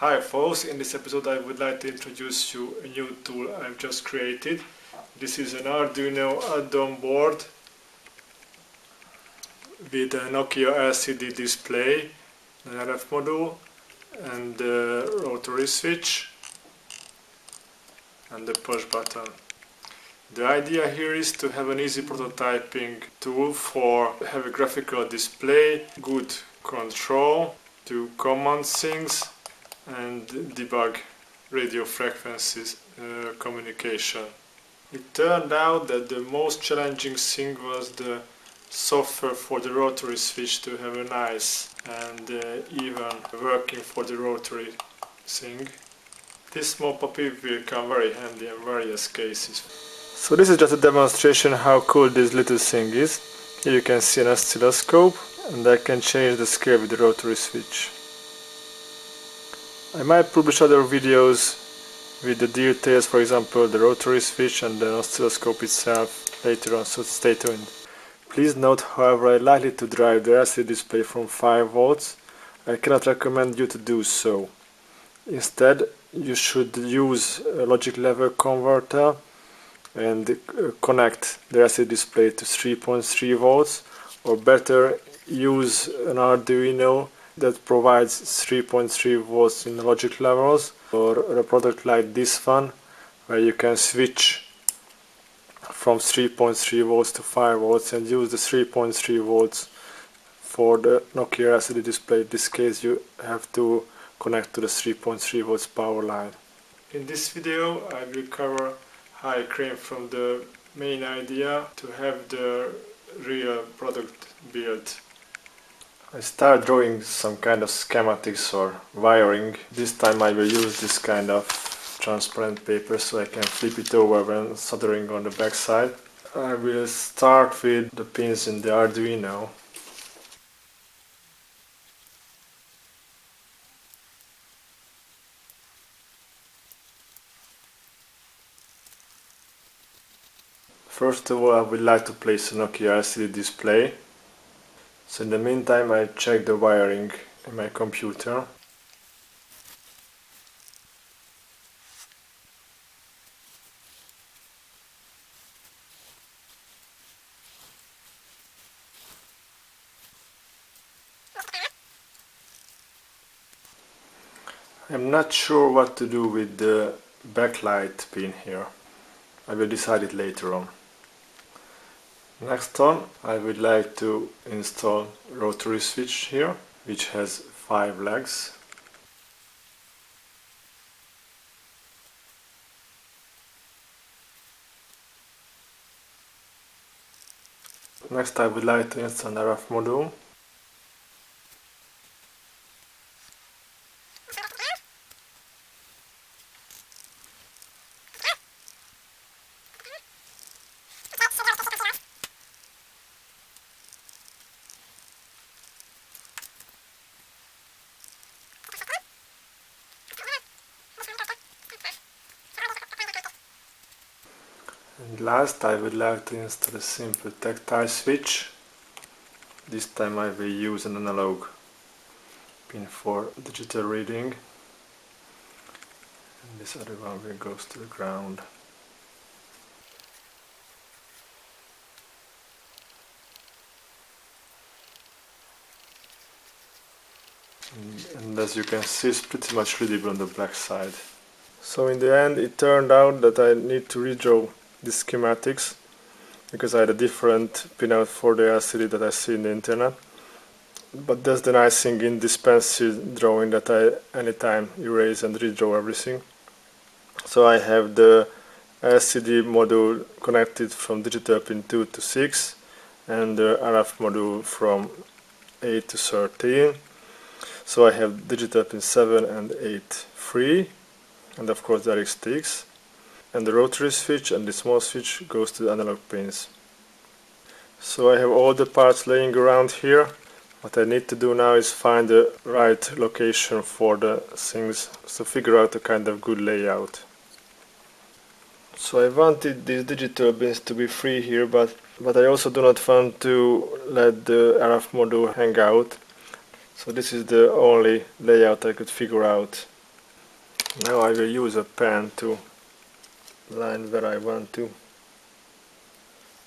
Hi folks, in this episode I would like to introduce you a new tool I've just created. This is an Arduino add-on board with a Nokia LCD display, an RF module and the rotary switch and the push button. The idea here is to have an easy prototyping tool for have a graphical display, good control, to command things and debug radio frequencies communication. It turned out that the most challenging thing was the software for the rotary switch to have a nice and even working for the rotary thing. This small puppy will come very handy in various cases. So this is just a demonstration how cool this little thing is. Here you can see an oscilloscope and I can change the scale with the rotary switch. I might publish other videos with the details, for example the rotary switch and the oscilloscope itself later on, so stay tuned. Please note, however, I likely to drive the LCD display from 5 volts. I cannot recommend you to do so. Instead, you should use a logic level converter and connect the LCD display to 3.3 volts, or better, use an Arduino that provides 3.3 volts in logic levels, or a product like this one where you can switch from 3.3 volts to 5 volts and use the 3.3 volts for the Nokia LCD display. In this case you have to connect to the 3.3 volts power line. In this video I will cover how I came from the main idea to have the real product built. I start drawing some kind of schematics or wiring. This time I will use this kind of transparent paper so I can flip it over when soldering on the back side. I will start with the pins in the Arduino. First of all, I would like to place a Nokia LCD display. So in the meantime I check the wiring in my computer. I'm not sure what to do with the backlight pin here. I will decide it later on. Next on, I would like to install rotary switch here, which has 5 legs. Next I would like to install an RF module. And last I would like to install a simple tactile switch. This time I will use an analog pin for digital reading. And this other one will go to the ground. And as you can see, it's pretty much readable on the black side. So in the end it turned out that I need to redraw the schematics because I had a different pinout for the LCD that I see in the internet. But that's the nice thing in this pencil drawing, that I anytime erase and redraw everything. So I have the LCD module connected from digital pin 2 to 6 and the RF module from 8 to 13. So I have digital pin 7 and 8 free, and of course there is sticks. And the rotary switch and the small switch goes to the analog pins. So I have all the parts laying around here. What I need to do now is find the right location for the things, so figure out a kind of good layout. So I wanted these digital pins to be free here, but I also do not want to let the RF module hang out. So this is the only layout I could figure out. Now I will use a pen to line where I want to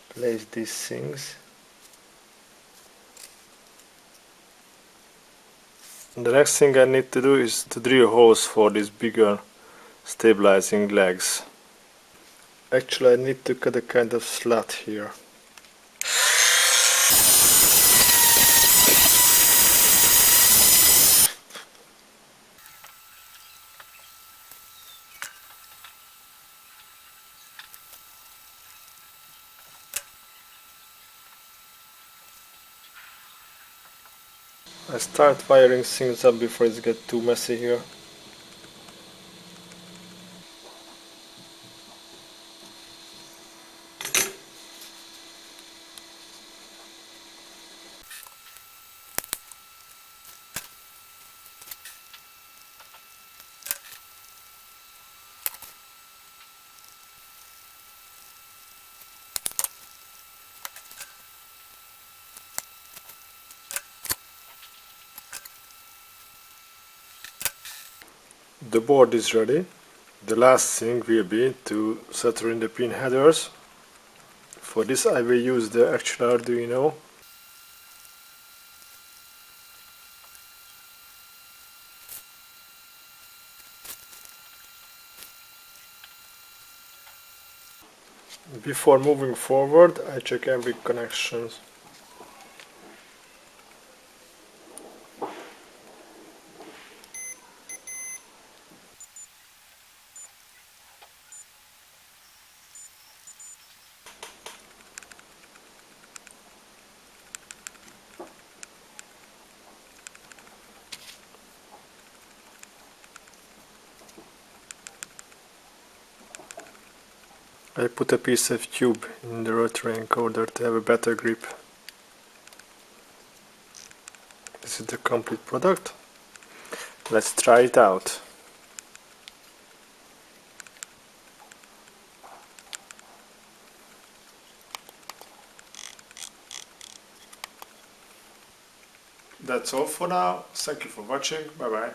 place these things. The next thing I need to do is to drill holes for these bigger stabilizing legs. Actually, I need to cut a kind of slot here. I start wiring things up before it gets too messy here. The board is ready. The last thing will be to solder in the pin headers. For this I will use the actual Arduino. Before moving forward, I check every connection. I put a piece of tube in the rotary encoder to have a better grip. This is the complete product. Let's try it out. That's all for now. Thank you for watching. Bye bye.